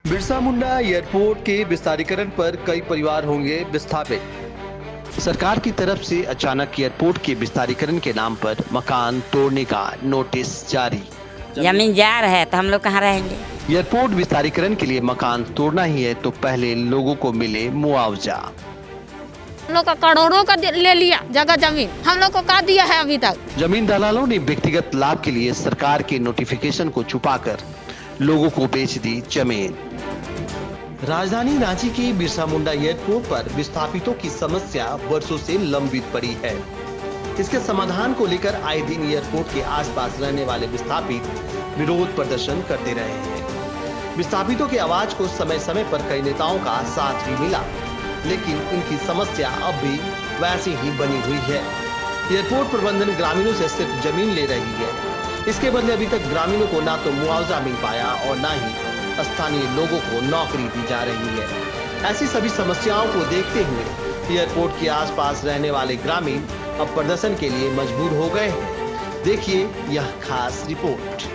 Birsa Munda airport के विस्तारीकरण पर कई परिवार होंगे विस्थापित। सरकार की तरफ से अचानक एयरपोर्ट के विस्तारीकरण के नाम पर मकान तोड़ने का नोटिस जारी। जमीन जा रहा है तो हम लोग कहाँ रहेंगे। एयरपोर्ट विस्तारीकरण के लिए मकान तोड़ना ही है तो पहले लोगों को मिले मुआवजा। हम लोग का करोड़ों का ले लिया जगह जमीन, हम लोग को क्या दिया है अभी तक। जमीन दलालों ने व्यक्तिगत लाभ के लिए सरकार के नोटिफिकेशन को छुपाकर लोगों को बेच दी जमीन। राजधानी रांची के बिरसा मुंडा एयरपोर्ट पर विस्थापितों की समस्या वर्षों से लंबित पड़ी है। इसके समाधान को लेकर आए दिन एयरपोर्ट के आसपास रहने वाले विस्थापित विरोध प्रदर्शन करते रहे हैं। विस्थापितों की आवाज को समय समय पर कई नेताओं का साथ भी मिला, लेकिन इनकी समस्या अब भी वैसी ही बनी हुई है। एयरपोर्ट प्रबंधन ग्रामीणों से सिर्फ जमीन ले रही है। इसके बदले अभी तक ग्रामीणों को ना तो मुआवजा मिल पाया और ना ही स्थानीय लोगों को नौकरी दी जा रही है। ऐसी सभी समस्याओं को देखते हुए एयरपोर्ट के आसपास रहने वाले ग्रामीण अब प्रदर्शन के लिए मजबूर हो गए हैं। देखिए यह खास रिपोर्ट।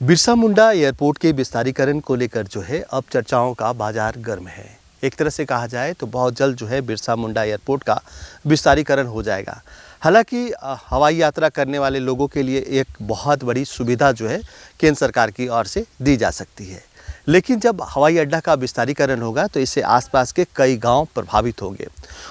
बिरसा मुंडा एयरपोर्ट के विस्तारीकरण को लेकर जो है अब चर्चाओं का बाजार गर्म है। एक तरह से कहा जाए तो बहुत जल्द जो है बिरसा मुंडा एयरपोर्ट का विस्तारीकरण हो जाएगा। हालांकि हवाई यात्रा करने वाले लोगों के लिए एक बहुत बड़ी सुविधा जो है केंद्र सरकार की ओर से दी जा सकती है, लेकिन जब हवाई अड्डा का विस्तारीकरण होगा तो इससे आसपास के कई गांव प्रभावित होंगे।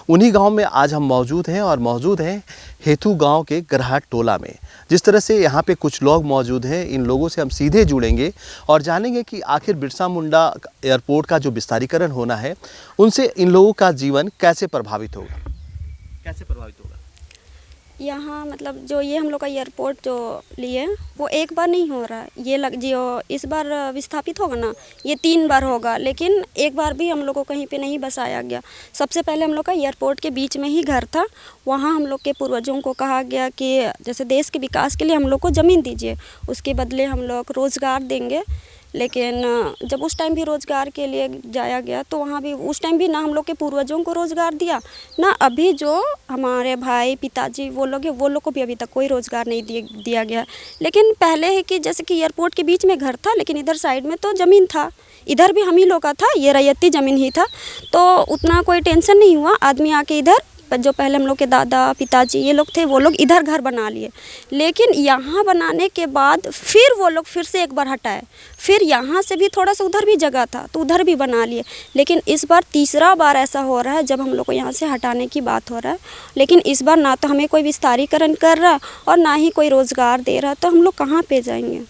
उन्हीं गांव में आज हम मौजूद हैं और मौजूद हैं हेतु गांव के गरहाट टोला में। जिस तरह से यहाँ पे कुछ लोग मौजूद हैं, इन लोगों से हम सीधे जुड़ेंगे और जानेंगे कि आखिर बिरसा मुंडा एयरपोर्ट का जो विस्तारीकरण होना है उनसे इन लोगों का जीवन कैसे प्रभावित होगा। यहाँ मतलब जो ये हम लोग का एयरपोर्ट जो लिए वो एक बार नहीं हो रहा है। ये जो इस बार विस्थापित होगा ना, ये 3 बार होगा, लेकिन एक बार भी हम लोग को कहीं पे नहीं बसाया गया। सबसे पहले हम लोग का एयरपोर्ट के बीच में ही घर था। वहाँ हम लोग के पूर्वजों को कहा गया कि जैसे देश के विकास के लिए हम लोग को ज़मीन दीजिए, उसके बदले हम लोग रोज़गार देंगे। लेकिन जब उस टाइम भी रोज़गार के लिए जाया गया तो वहाँ भी उस टाइम भी ना हम लोग के पूर्वजों को रोज़गार दिया, ना अभी जो हमारे भाई पिताजी वो लोग को भी अभी तक कोई रोज़गार नहीं दिया गया। लेकिन पहले है कि जैसे कि एयरपोर्ट के बीच में घर था, लेकिन इधर साइड में तो ज़मीन था, इधर भी हम ही लोग का था, ये रैयती ज़मीन ही था, तो उतना कोई टेंशन नहीं हुआ। आदमी आके इधर जो पहले हम लोग के दादा पिताजी ये लोग थे वो लोग इधर घर बना लिए, लेकिन यहाँ बनाने के बाद फिर वो लोग फिर से एक बार हटाए, फिर यहाँ से भी थोड़ा सा उधर भी जगह था तो उधर भी बना लिए। लेकिन इस बार तीसरा बार ऐसा हो रहा है जब हम लोग को यहाँ से हटाने की बात हो रहा है, लेकिन इस बार ना तो हमें कोई विस्तारीकरण कर रहा और ना ही कोई रोज़गार दे रहा, तो हम लोग कहाँ पे जाएंगे।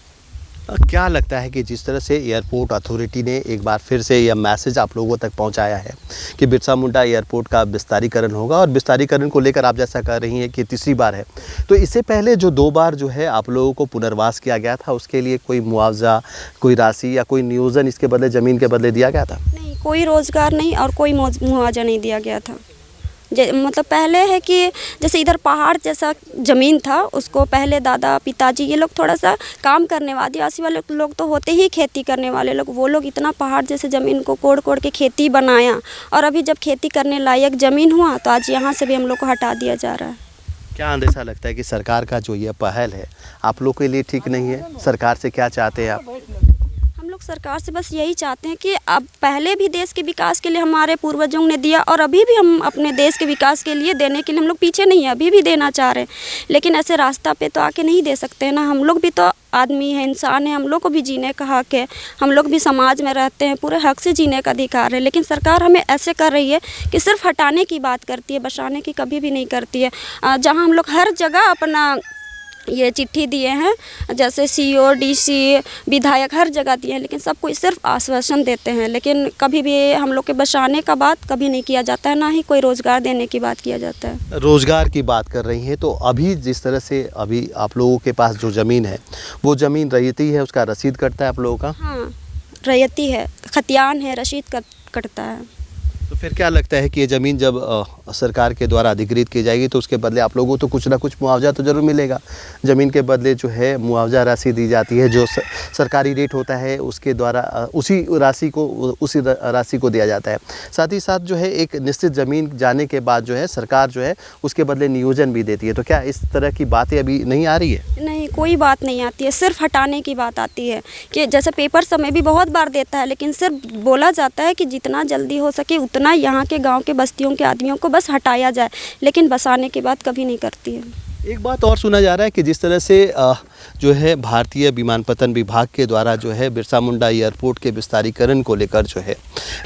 क्या लगता है कि जिस तरह से एयरपोर्ट अथॉरिटी ने एक बार फिर से यह मैसेज आप लोगों तक पहुंचाया है कि बिरसा मुंडा एयरपोर्ट का विस्तारीकरण होगा और विस्तारीकरण को लेकर आप जैसा कह रही हैं कि तीसरी बार है, तो इससे पहले जो 2 बार जो है आप लोगों को पुनर्वास किया गया था उसके लिए कोई मुआवजा, कोई राशि या कोई नियोजन इसके बदले ज़मीन के बदले दिया गया था? नहीं, कोई रोज़गार नहीं और कोई मुआवजा नहीं दिया गया था। मतलब पहले है कि जैसे इधर पहाड़ जैसा ज़मीन था, उसको पहले दादा पिताजी ये लोग थोड़ा सा काम करने वाले आदिवासी वाले लोग तो होते ही खेती करने वाले लोग, वो लोग इतना पहाड़ जैसे ज़मीन को कोड़ कोड़ के खेती बनाया, और अभी जब खेती करने लायक ज़मीन हुआ तो आज यहाँ से भी हम लोग को हटा दिया जा रहा है। क्या अंदेशा लगता है कि सरकार का जो ये पहल है आप लोग के लिए ठीक नहीं है? सरकार से क्या चाहते हैं आप? हम लोग सरकार से बस यही चाहते हैं कि अब पहले भी देश के विकास के लिए हमारे पूर्वजों ने दिया और अभी भी हम अपने देश के विकास के लिए देने के लिए हम लोग पीछे नहीं है, अभी भी देना चाह रहे हैं, लेकिन ऐसे रास्ता पे तो आके नहीं दे सकते हैं ना। हम लोग भी तो आदमी है, इंसान है, हम लोग को भी जीने का हक है, हम लोग भी समाज में रहते हैं, पूरे हक से जीने का अधिकार है। लेकिन सरकार हमें ऐसे कर रही है कि सिर्फ हटाने की बात करती है, बसाने की कभी भी नहीं करती है। जहाँ हम लोग हर जगह अपना ये चिट्ठी दिए हैं, जैसे CO DC विधायक हर जगह दिए हैं, लेकिन सब कोई सिर्फ आश्वासन देते हैं, लेकिन कभी भी हम लोग के बसाने का बात कभी नहीं किया जाता है, ना ही कोई रोज़गार देने की बात किया जाता है। रोज़गार की बात कर रही हैं तो अभी जिस तरह से अभी आप लोगों के पास जो ज़मीन है वो ज़मीन रैयती है, उसका रसीद कटता है आप लोगों का? हाँ, रैयती है, खतियान है, रसीद कटता है। तो फिर क्या लगता है कि ये ज़मीन जब सरकार के द्वारा अधिग्रहित की जाएगी तो उसके बदले आप लोगों को तो कुछ ना कुछ मुआवजा तो ज़रूर मिलेगा। ज़मीन के बदले जो है मुआवजा राशि दी जाती है, जो सरकारी रेट होता है उसके द्वारा उसी राशि को दिया जाता है। साथ ही साथ जो है एक निश्चित ज़मीन जाने के बाद जो है सरकार जो है उसके बदले नियोजन भी देती है। तो क्या इस तरह की बातें अभी नहीं आ रही है? नहीं, कोई बात नहीं आती है, सिर्फ हटाने की बात आती है कि जैसे पेपर समय भी बहुत बार देता है, लेकिन सिर्फ बोला जाता है कि जितना जल्दी हो सके उतना यहाँ के गांव के बस्तियों के आदमियों को बस हटाया जाए, लेकिन बसाने की बात कभी नहीं करती है। एक बात और सुना जा रहा है कि जिस तरह से जो है भारतीय विमानपत्तन विभाग के द्वारा जो है बिरसा मुंडा एयरपोर्ट के विस्तारीकरण को लेकर जो है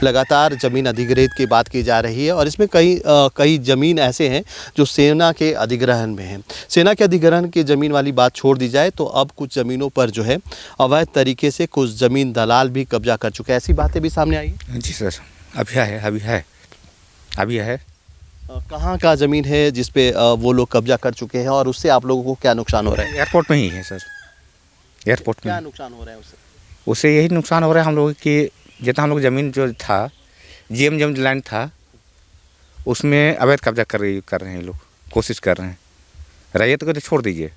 लगातार ज़मीन अधिग्रहित की बात की जा रही है, और इसमें कई ज़मीन ऐसे हैं जो सेना के अधिग्रहण में हैं। सेना के अधिग्रहण की ज़मीन वाली बात छोड़ दी जाए तो अब कुछ ज़मीनों पर जो है अवैध तरीके से कुछ ज़मीन दलाल भी कब्जा कर चुके हैं। ऐसी बातें भी सामने आई? जी सर, अभी है। कहाँ का ज़मीन है जिस पे वो लोग कब्जा कर चुके हैं, और उससे आप लोगों को क्या नुकसान हो रहा है? एयरपोर्ट में ही है सर, एयरपोर्ट में। क्या नुकसान हो रहा है उससे? उससे यही नुकसान हो रहा है हम लोगों की, जितना हम लोग ज़मीन जो था जीएम लैंड था उसमें अवैध कब्जा कर रहे हैं लोग, कोशिश कर रहे हैं। रैयत को तो छोड़ दीजिए।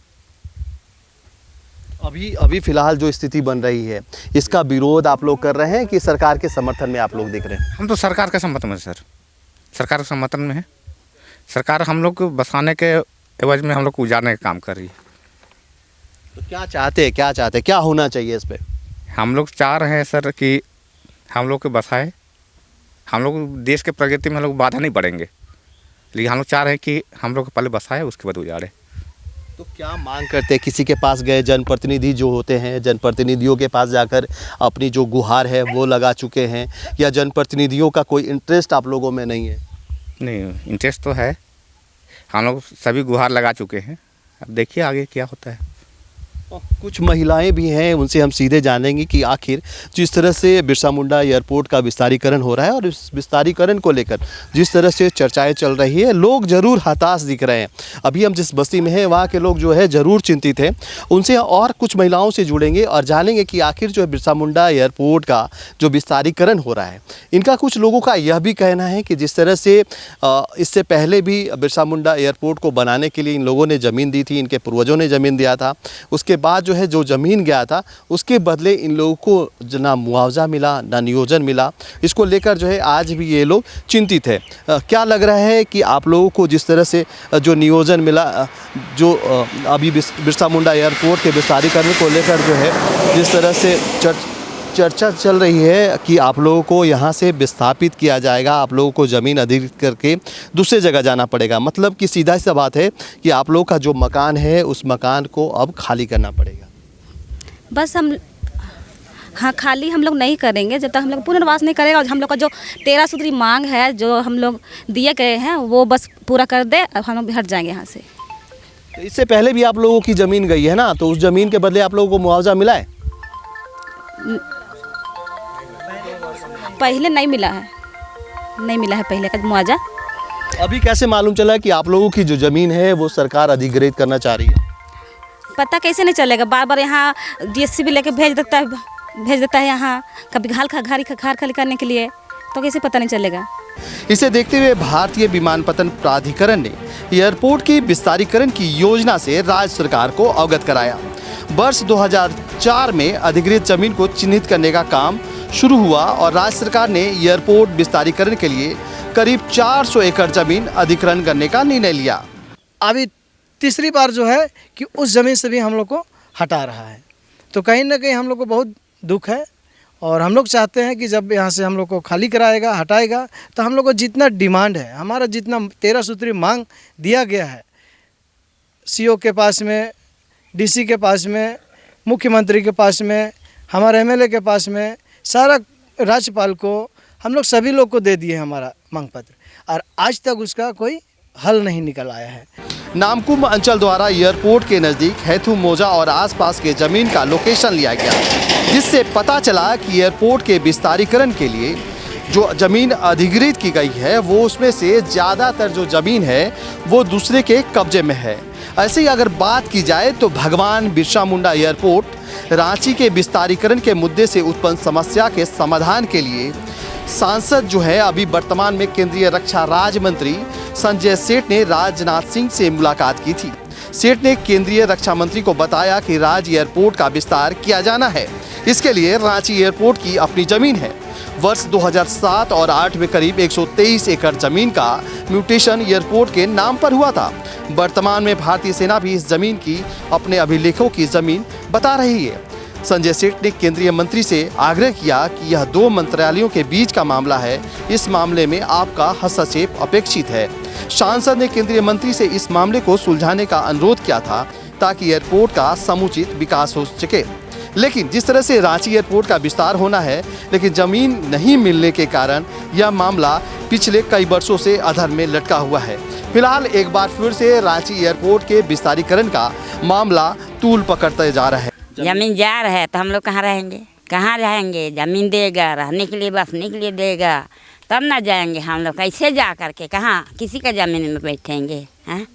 अभी फ़िलहाल जो स्थिति बन रही है इसका विरोध आप लोग कर रहे हैं कि सरकार के समर्थन में आप लोग दिख रहे हैं? हम तो सरकार के समर्थन में सर, सरकार के समर्थन में है। सरकार हम लोग को बसाने के एवज में हम लोग को उजाड़ने का काम कर रही है। तो क्या चाहते क्या होना चाहिए इस पे? हम लोग चाह रहे हैं सर कि हम लोग को बसाए। हम लोग देश के प्रगति में हम लोग बाधा नहीं पड़ेंगे, लेकिन हम लोग चाह रहे हैं कि हम लोग को पहले बसाए उसके बाद उजाड़े। तो क्या मांग करते हैं? किसी के पास गए, जनप्रतिनिधि जो होते हैं जनप्रतिनिधियों के पास जाकर अपनी जो गुहार है वो लगा चुके हैं, या जनप्रतिनिधियों का कोई इंटरेस्ट आप लोगों में नहीं है? नहीं, इंटरेस्ट तो है, हम लोग सभी गुहार लगा चुके हैं। अब देखिए आगे क्या होता है। कुछ महिलाएं भी हैं, उनसे हम सीधे जानेंगे कि आखिर जिस तरह से बिरसा मुंडा एयरपोर्ट का विस्तारीकरण हो रहा है और इस विस्तारीकरण को लेकर जिस तरह से चर्चाएं चल रही है, लोग ज़रूर हताश दिख रहे हैं। अभी हम जिस बस्ती में हैं वहाँ के लोग जो है ज़रूर चिंतित हैं। उनसे और कुछ महिलाओं से जुड़ेंगे और जानेंगे कि आखिर जो है बिरसा मुंडा एयरपोर्ट का जो विस्तारीकरण हो रहा है, इनका कुछ लोगों का यह भी कहना है कि जिस तरह से इससे पहले भी बिरसा मुंडा एयरपोर्ट को बनाने के लिए इन लोगों ने ज़मीन दी थी, इनके पूर्वजों ने ज़मीन दिया था, उसके बाद जो है जो ज़मीन गया था उसके बदले इन लोगों को ना मुआवजा मिला ना नियोजन मिला। इसको लेकर जो है आज भी ये लोग चिंतित है। क्या लग रहा है कि आप लोगों को जिस तरह से जो नियोजन मिला, जो अभी बिरसा मुंडा एयरपोर्ट के विस्तारीकरण को लेकर जो है जिस तरह से चर्चा चल रही है कि आप लोगों को यहाँ से विस्थापित किया जाएगा, आप लोगों को ज़मीन अधिग्रहित करके दूसरे जगह जाना पड़ेगा, मतलब कि सीधा सी बात है कि आप लोगों का जो मकान है उस मकान को अब खाली करना पड़ेगा। बस हाँ, खाली हम लोग नहीं करेंगे जब तक हम लोग पुनर्वास नहीं करेगा। और हम लोग का जो 13 सूत्री मांग है जो हम लोग दिए गए हैं वो बस पूरा कर दे, अब हम लोग हट जाएंगे यहाँ से। इससे पहले भी आप लोगों की ज़मीन गई है ना, तो उस ज़मीन के बदले आप लोगों को मुआवजा मिला है? पहले नहीं मिला है पहले का मुआवजा। अभी कैसे मालूम चला कि आप लोगों की जो ज़मीन है वो सरकार अधिग्रहित करना चाह रही है? पता कैसे नहीं चलेगा, बार बार यहाँ DSCB लेके भेज देता है यहाँ, कभी घर खाली करने के लिए, तो कैसे पता नहीं चलेगा। इसे देखते हुए भारतीय विमानपत्तन प्राधिकरण ने एयरपोर्ट के विस्तारीकरण की योजना से राज्य सरकार को अवगत कराया। वर्ष 2004 में अधिग्रहित जमीन को चिन्हित करने का काम शुरू हुआ और राज्य सरकार ने एयरपोर्ट विस्तारीकरण के लिए करीब 400 एकड़ जमीन अधिग्रहण करने का निर्णय लिया। अभी तीसरी बार जो है कि उस ज़मीन से भी हम लोग को हटा रहा है, तो कहीं ना कहीं हम लोग को बहुत दुख है। और हम लोग चाहते हैं कि जब यहाँ से हम लोग को खाली कराएगा, हटाएगा, तो हम लोग को जितना डिमांड है, हमारा जितना 13 सूत्री मांग दिया गया है CO के पास में, DC के पास में, मुख्यमंत्री के पास में, हमारे MLA के पास में, सारा राज्यपाल को, हम लोग सभी लोग को दे दिए हमारा मांग पत्र, और आज तक उसका कोई हल नहीं निकल आया है। नामकुम अंचल द्वारा एयरपोर्ट के नज़दीक हैथू मोजा और आसपास के ज़मीन का लोकेशन लिया गया, जिससे पता चला कि एयरपोर्ट के विस्तारीकरण के लिए जो ज़मीन अधिग्रहित की गई है वो उसमें से ज़्यादातर जो ज़मीन है वो दूसरे के कब्जे में है। ऐसे ही अगर बात की जाए तो भगवान बिरसा मुंडा एयरपोर्ट रांची के विस्तारीकरण के मुद्दे से उत्पन्न समस्या के समाधान के लिए सांसद जो है अभी वर्तमान में केंद्रीय रक्षा राज्य मंत्री संजय सेठ ने राजनाथ सिंह से मुलाकात की थी। सेठ ने केंद्रीय रक्षा मंत्री को बताया कि रांची एयरपोर्ट का विस्तार किया जाना है। इसके लिए रांची एयरपोर्ट की अपनी जमीन है। वर्ष 2007 और 8 में करीब 123 एकड़ जमीन का म्यूटेशन एयरपोर्ट के नाम पर हुआ था। वर्तमान में भारतीय सेना भी इस जमीन की अपने अभिलेखों की जमीन बता रही है। संजय सेठ ने केंद्रीय मंत्री से आग्रह किया कि यह 2 मंत्रालयों के बीच का मामला है, इस मामले में आपका हस्तक्षेप अपेक्षित है। सांसद ने केंद्रीय मंत्री से इस मामले को सुलझाने का अनुरोध किया था ताकि एयरपोर्ट का समुचित विकास हो सके। लेकिन जिस तरह से रांची एयरपोर्ट का विस्तार होना है, लेकिन जमीन नहीं मिलने के कारण यह मामला पिछले कई वर्षों से अधर में लटका हुआ है। फिलहाल एक बार फिर से रांची एयरपोर्ट के विस्तारीकरण का मामला तूल पकड़ते जा रहा है। जमीन जार है तो हम लोग कहाँ रहेंगे? कहाँ रहेंगे? जमीन देगा, रहने के लिए बसने के लिए देगा, तब ना जाएंगे हम लोग। कैसे जा करके कहाँ किसी का ज़मीन में बैठेंगे? हाँ,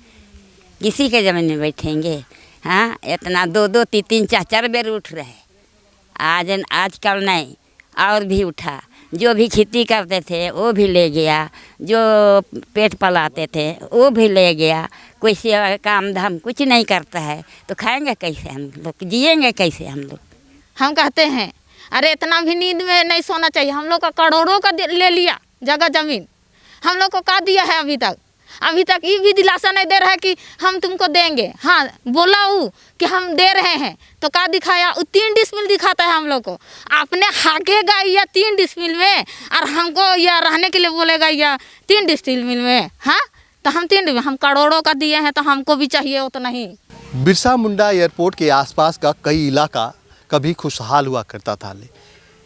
किसी के ज़मीन में बैठेंगे? हाँ, इतना 2-2, 3-3, 4-4 बेर उठ रहे। आजकल नहीं, और भी उठा। जो भी खेती करते थे वो भी ले गया, जो पेट पलाते थे वो भी ले गया। कोई से काम धाम कुछ नहीं करता है तो खाएंगे कैसे हम लोग? जिएंगे कैसे हम लोग? हम कहते हैं अरे इतना भी नींद में नहीं सोना चाहिए। हम लोग का करोड़ों का ले लिया जगह ज़मीन, हम लोग को का दिया है अभी तक ये भी दिलासा नहीं दे रहा है कि हम तुमको देंगे। हाँ, बोला वो कि हम दे रहे हैं तो का दिखाया? 3 डिसमिल दिखाता है हम लोग को। आपने हाकेगा या 3 डिसमिल में और हमको या रहने के लिए बोलेगा या 3 डिसमिल में। हाँ, तो हम करोड़ों का दिए हैं तो हमको भी चाहिए उतना ही। बिरसा मुंडा एयरपोर्ट के आसपास का कई इलाका कभी खुशहाल हुआ करता था।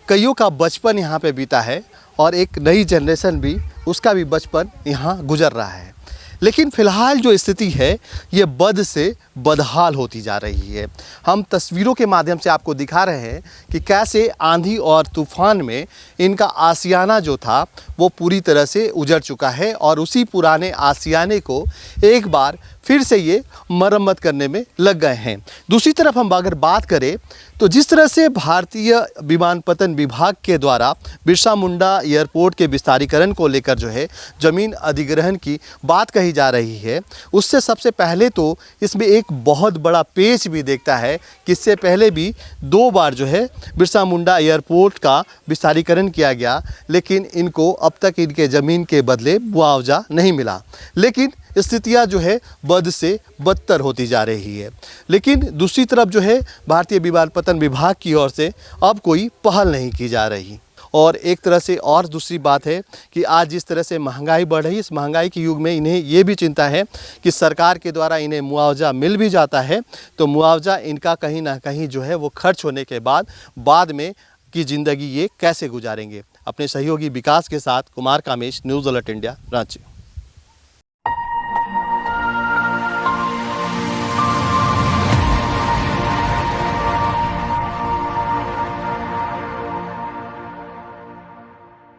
कईयों का बचपन यहाँ पे बीता है और एक नई जनरेशन भी उसका भी बचपन यहाँ गुजर रहा है। लेकिन फ़िलहाल जो स्थिति है ये बद से बदहाल होती जा रही है। हम तस्वीरों के माध्यम से आपको दिखा रहे हैं कि कैसे आंधी और तूफ़ान में इनका आशियाना जो था वो पूरी तरह से उजड़ चुका है और उसी पुराने आशियाने को एक बार फिर से ये मरम्मत करने में लग गए हैं। दूसरी तरफ हम अगर बात करें तो जिस तरह से भारतीय विमानपत्तन विभाग के द्वारा बिरसा मुंडा एयरपोर्ट के विस्तारीकरण को लेकर जो है ज़मीन अधिग्रहण की बात कही जा रही है, उससे सबसे पहले तो इसमें एक बहुत बड़ा पेच भी देखता है कि इससे पहले भी 2 बार जो है बिरसा मुंडा एयरपोर्ट का विस्तारीकरण किया गया, लेकिन इनको अब तक इनके ज़मीन के बदले मुआवजा नहीं मिला। लेकिन स्थितियां जो है बद से बदतर होती जा रही है। लेकिन दूसरी तरफ जो है भारतीय विमानपत्तन विभाग की ओर से अब कोई पहल नहीं की जा रही। और एक तरह से और दूसरी बात है कि आज जिस तरह से महंगाई बढ़ रही है, इस महंगाई के युग में इन्हें ये भी चिंता है कि सरकार के द्वारा इन्हें मुआवजा मिल भी जाता है तो मुआवजा इनका कहीं ना कहीं जो है वो खर्च होने के बाद में की ज़िंदगी ये कैसे गुजारेंगे। अपने सहयोगी विकास के साथ Kumar Kamesh, news alert India, Ranchi.